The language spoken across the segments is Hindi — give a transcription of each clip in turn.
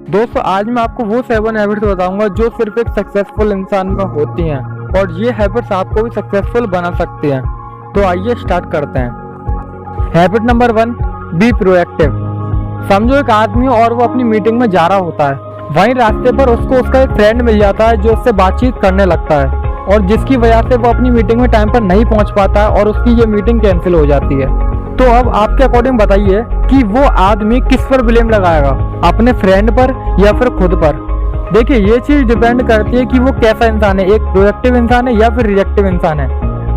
दोस्तों आज मैं आपको वो 7 हैबिट्स बताऊंगा जो सिर्फ एक सक्सेसफुल इंसान में होती हैं और ये हैबिट्स आपको भी सक्सेसफुल बना सकती हैं। तो आइए स्टार्ट करते हैं। Habit number 1, be proactive. समझो एक आदमी और वो अपनी मीटिंग में जा रहा होता है, वहीं रास्ते पर उसको उसका एक फ्रेंड मिल जाता है जो उससे बातचीत करने लगता है और जिसकी वजह से वो अपनी मीटिंग में टाइम पर नहीं पहुंच पाता है और उसकी ये मीटिंग कैंसिल हो जाती है। तो अब आपके अकॉर्डिंग बताइए कि वो आदमी किस पर ब्लेम लगाएगा, अपने फ्रेंड पर या फिर खुद पर। देखिए ये चीज डिपेंड करती है कि वो कैसा इंसान है, एक प्रोएक्टिव इंसान है या फिर रिएक्टिव इंसान है।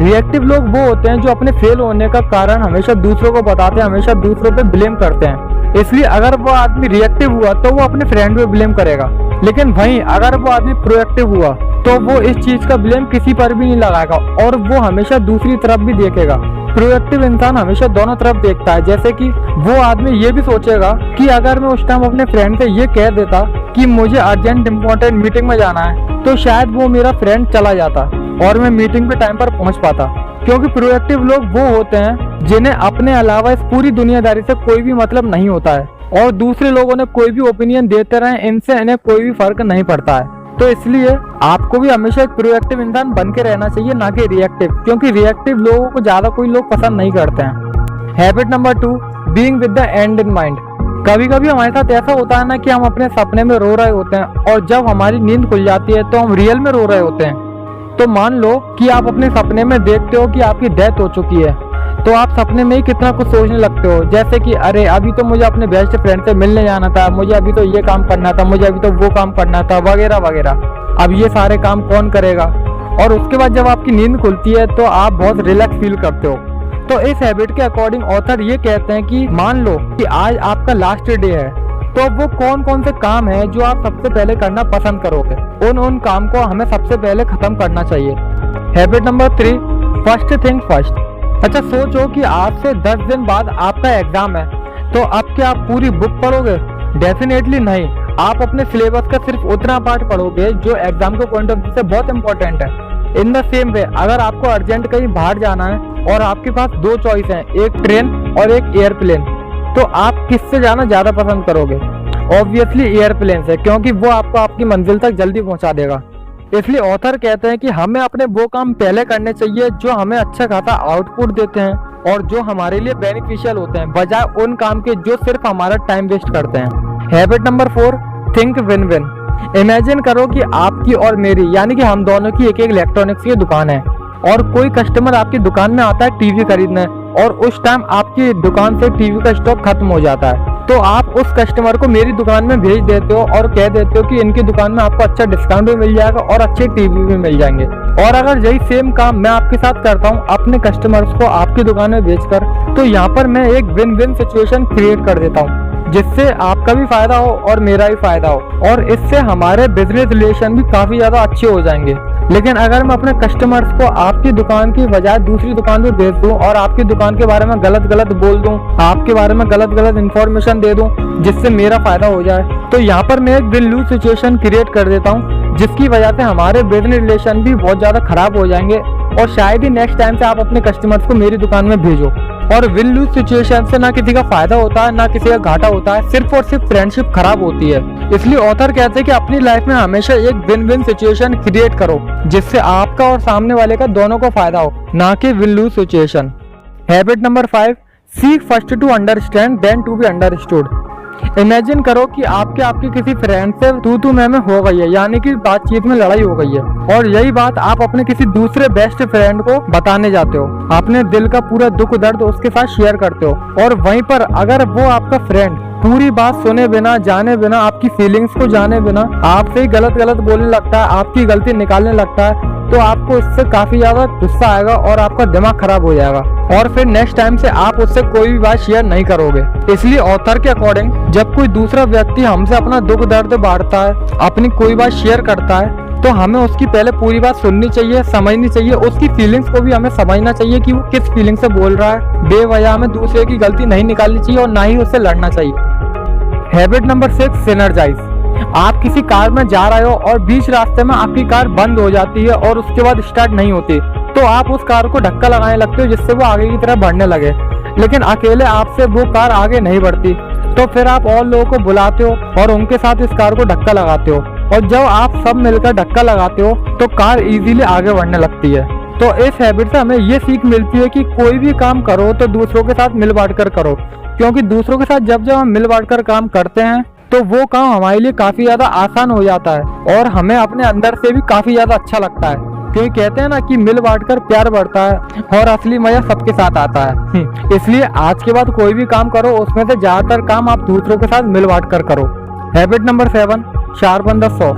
रिएक्टिव लोग वो होते हैं जो अपने फेल होने का कारण हमेशा दूसरों को बताते हैं, हमेशा दूसरों पे ब्लेम करते हैं। इसलिए अगर वो आदमी रिएक्टिव हुआ तो वो अपने फ्रेंड पे ब्लेम करेगा, लेकिन वहीं अगर वो आदमी प्रोएक्टिव हुआ तो वो इस चीज का ब्लेम किसी पर भी नहीं लगाएगा और वो हमेशा दूसरी तरफ भी देखेगा। प्रोएक्टिव इंसान हमेशा दोनों तरफ देखता है। जैसे कि वो आदमी ये भी सोचेगा कि अगर मैं उस टाइम अपने फ्रेंड से ये कह देता कि मुझे अर्जेंट इंपॉर्टेंट मीटिंग में जाना है तो शायद वो मेरा फ्रेंड चला जाता और मैं मीटिंग पे टाइम पर पहुंच पाता। क्योंकि प्रोएक्टिव लोग वो होते हैं जिन्हें अपने अलावा इस पूरी दुनियादारी से कोई भी मतलब नहीं होता है और दूसरे लोगों ने कोई भी ओपिनियन देते रहे, इनसे इन्हें कोई भी फर्क नहीं पड़ता है। तो इसलिए आपको भी हमेशा एक प्रोएक्टिव इंसान बन के रहना चाहिए, ना कि रिएक्टिव, क्योंकि रिएक्टिव लोगों को ज्यादा कोई लोग पसंद नहीं करते हैं। Habit number 2, being with the and in mind. कभी कभी हमारे साथ ऐसा होता है ना कि हम अपने सपने में रो रहे होते हैं और जब हमारी नींद खुल जाती है तो हम रियल में रो रहे होते हैं। तो मान लो कि आप अपने सपने में देखते हो कि आपकी डेथ हो चुकी है, तो आप सपने में ही कितना कुछ सोचने लगते हो, जैसे कि अरे अभी तो मुझे अपने बेस्ट फ्रेंड से मिलने जाना था, मुझे अभी तो ये काम करना था, मुझे अभी तो वो काम करना था, वगैरह वगैरह। अब ये सारे काम कौन करेगा? और उसके बाद जब आपकी नींद खुलती है तो आप बहुत रिलैक्स फील करते हो। तो इस हैबिट के अकॉर्डिंग ऑथर ये कहते हैं कि मान लो कि आज आपका लास्ट डे है, तो वो कौन कौन से काम है जो आप सबसे पहले करना पसंद करोगे, उन काम को हमें सबसे पहले खत्म करना चाहिए। Habit number 3, first thing first. अच्छा सोचो कि आज से 10 दिन बाद आपका एग्जाम है, तो अब क्या आप पूरी बुक पढ़ोगे? डेफिनेटली नहीं। आप अपने सिलेबस का सिर्फ उतना पार्ट पढ़ोगे जो एग्जाम के पॉइंट ऑफ व्यू से बहुत इंपॉर्टेंट है। इन द सेम वे अगर आपको अर्जेंट कहीं बाहर जाना है और आपके पास 2 चॉइस हैं, एक ट्रेन और एक एयरप्लेन, तो आप किससे जाना ज्यादा पसंद करोगे? ऑब्वियसली एयरप्लेन से, क्योंकि वो आपको आपकी मंजिल तक जल्दी पहुंचा देगा। इसलिए ऑथर कहते हैं कि हमें अपने वो काम पहले करने चाहिए जो हमें अच्छा खासा आउटपुट देते हैं और जो हमारे लिए बेनिफिशियल होते हैं, बजाय उन काम के जो सिर्फ हमारा टाइम वेस्ट करते हैं। Habit number 4, think win win. Imagine करो कि आपकी और मेरी यानी कि हम दोनों की एक एक इलेक्ट्रॉनिक्स की दुकान है और कोई कस्टमर आपकी दुकान में आता है टीवी खरीदने और उस टाइम आपकी दुकान से टीवी का स्टॉक खत्म हो जाता है। तो आप उस कस्टमर को मेरी दुकान में भेज देते हो और कह देते हो कि इनकी दुकान में आपको अच्छा डिस्काउंट भी मिल जाएगा और अच्छे टीवी भी मिल जाएंगे। और अगर यही सेम काम मैं आपके साथ करता हूँ अपने कस्टमर्स को आपकी दुकान में बेचकर, तो यहाँ पर मैं एक विन विन सिचुएशन क्रिएट कर देता हूँ जिससे आपका भी फायदा हो और मेरा भी फायदा हो और इससे हमारे बिजनेस रिलेशन भी काफी ज्यादा अच्छे हो जाएंगे। लेकिन अगर मैं अपने कस्टमर्स को आपकी दुकान की बजाय दूसरी दुकान पे भेज दूं और आपकी दुकान के बारे में गलत गलत बोल दूं, आपके बारे में गलत गलत इन्फॉर्मेशन दे दूं जिससे मेरा फायदा हो जाए, तो यहाँ पर मैं एक विन लूज सिचुएशन क्रिएट कर देता हूँ जिसकी वजह से हमारे बिजनेस रिलेशन भी बहुत ज्यादा खराब हो जाएंगे और शायद ही नेक्स्ट टाइम से आप अपने कस्टमर्स को मेरी दुकान में भेजो। और विन लूज सिचुएशन से ना किसी का फायदा होता है ना किसी का घाटा होता है, सिर्फ और सिर्फ फ्रेंडशिप खराब होती है। इसलिए ऑथर कहते हैं कि अपनी लाइफ में हमेशा एक विन विन सिचुएशन क्रिएट करो जिससे आपका और सामने वाले का दोनों को फायदा हो, ना कि win lose situation. Habit number 5, seek first to understand then to be understood. Imagine करो कि आपके किसी फ्रेंड से तू मैं हो गई है, यानी कि बातचीत में लड़ाई हो गई है और यही बात आप अपने किसी दूसरे बेस्ट फ्रेंड को बताने जाते हो, अपने दिल का पूरा दुख दर्द उसके साथ शेयर करते हो और वहीं पर अगर वो आपका फ्रेंड पूरी बात सुने बिना जाने बिना आपकी फीलिंग्स को जाने बिना आपसे ही गलत गलत बोलने लगता है, आपकी गलती निकालने लगता है, तो आपको इससे काफी ज्यादा गुस्सा आएगा और आपका दिमाग खराब हो जाएगा और फिर नेक्स्ट टाइम से आप उससे कोई भी बात शेयर नहीं करोगे। इसलिए ऑथर के अकॉर्डिंग जब कोई दूसरा व्यक्ति हमसे अपना दुख दर्द बांटता है, अपनी कोई बात शेयर करता है, तो हमें उसकी पहले पूरी बात सुननी चाहिए, समझनी चाहिए, उसकी फीलिंग्स को भी हमें समझना चाहिए कि वो किस फीलिंग से बोल रहा है। बेवजह हमें दूसरे की गलती नहीं निकालनी चाहिए और ना ही उससे लड़ना चाहिए। Habit number 6, synergise. आप किसी कार में जा रहे हो और बीच रास्ते में आपकी कार बंद हो जाती है और उसके बाद स्टार्ट नहीं होती, तो आप उस कार को धक्का लगाने लगते हो जिससे वो आगे की तरफ बढ़ने लगे, लेकिन अकेले आपसे वो कार आगे नहीं बढ़ती। तो फिर आप और लोगों को बुलाते हो और उनके साथ इस कार को धक्का लगाते हो, और जब आप सब मिलकर धक्का लगाते हो तो कार इजीली आगे बढ़ने लगती है। तो इस हैबिट से हमें ये सीख मिलती है कि कोई भी काम करो तो दूसरों के साथ मिल बांट कर करो, क्योंकि दूसरों के साथ जब हम मिल बांट कर काम करते हैं तो वो काम हमारे लिए काफी ज्यादा आसान हो जाता है और हमें अपने अंदर से भी काफी ज्यादा अच्छा लगता है, क्योंकि कहते हैं ना कि मिल बांट कर प्यार बढ़ता है और असली मजा सबके साथ आता है। इसलिए आज के बाद कोई भी काम करो उसमें से ज्यादातर काम आप दूसरों के साथ मिल बांट कर करो। Habit number 7, sharpen the saw.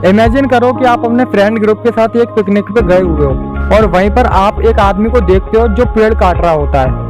Imagine करो कि आप अपने फ्रेंड ग्रुप के साथ एक पिकनिक पे गए हुए हो और वहीं पर आप एक आदमी को देखते हो जो पेड़ काट रहा होता है।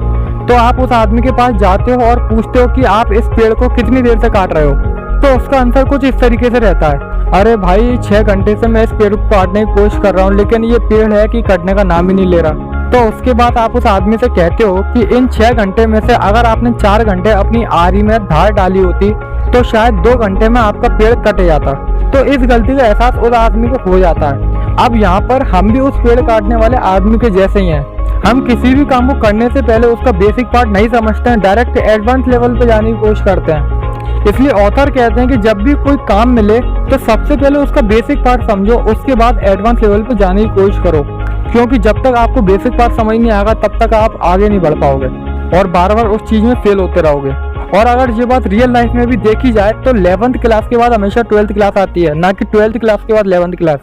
तो आप उस आदमी के पास जाते हो और पूछते हो कि आप इस पेड़ को कितनी देर से काट रहे हो। तो उसका आंसर कुछ इस तरीके से रहता है, अरे भाई 6 घंटे से मैं इस पेड़ को काटने की कोशिश कर रहा हूँ, लेकिन ये पेड़ है कि कटने का नाम ही नहीं ले रहा। तो उसके बाद आप उस आदमी से कहते हो कि इन 6 घंटे में से अगर आपने 4 घंटे अपनी आरी में धार डाली होती तो शायद 2 घंटे में आपका पेड़ कट जाता। तो इस गलती का एहसास उस आदमी को हो जाता है। अब यहाँ पर हम भी उस पेड़ काटने वाले आदमी के जैसे ही हैं। हम किसी भी काम को करने से पहले उसका बेसिक पार्ट नहीं समझते हैं, डायरेक्ट एडवांस लेवल पे जाने की कोशिश करते हैं। इसलिए ऑथर कहते हैं कि जब भी कोई काम मिले तो सबसे पहले उसका बेसिक पार्ट समझो, उसके बाद एडवांस लेवल पे जाने की कोशिश करो, क्योंकि जब तक आपको बेसिक पार्ट समझ नहीं आएगा तब तक आप आगे नहीं बढ़ पाओगे और बार बार उस चीज में फेल होते रहोगे। और अगर ये बात रियल लाइफ में भी देखी जाए तो 11th क्लास के बाद हमेशा 12th क्लास आती है, ना कि 12th क्लास के बाद 11th क्लास।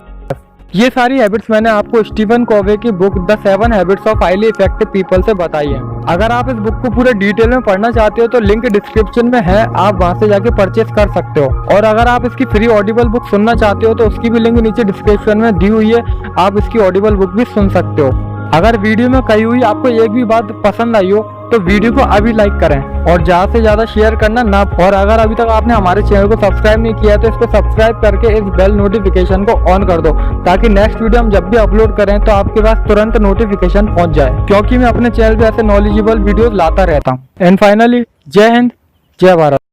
ये सारी हैबिट्स मैंने आपको स्टीफन कोवे की book the 7 habits of highly effective people से बताई है। अगर आप इस बुक को पूरे डिटेल में पढ़ना चाहते हो तो लिंक डिस्क्रिप्शन में है, आप वहां से जाके परचेस कर सकते हो। और अगर आप इसकी फ्री ऑडिबल बुक सुनना चाहते हो तो उसकी भी लिंक नीचे डिस्क्रिप्शन में दी हुई है, आप इसकी ऑडिबल बुक भी सुन सकते हो। अगर वीडियो में कही हुई आपको एक भी बात पसंद आई हो तो वीडियो को अभी लाइक करें और ज्यादा से ज्यादा शेयर करना ना। और अगर अभी तक आपने हमारे चैनल को सब्सक्राइब नहीं किया है तो इसको सब्सक्राइब करके इस बेल नोटिफिकेशन को ऑन कर दो, ताकि नेक्स्ट वीडियो हम जब भी अपलोड करें तो आपके पास तुरंत नोटिफिकेशन पहुंच जाए, क्योंकि मैं अपने चैनल पे ऐसे नॉलेजेबल वीडियोस लाता रहता हूँ। एंड फाइनली, जय हिंद, जय भारत।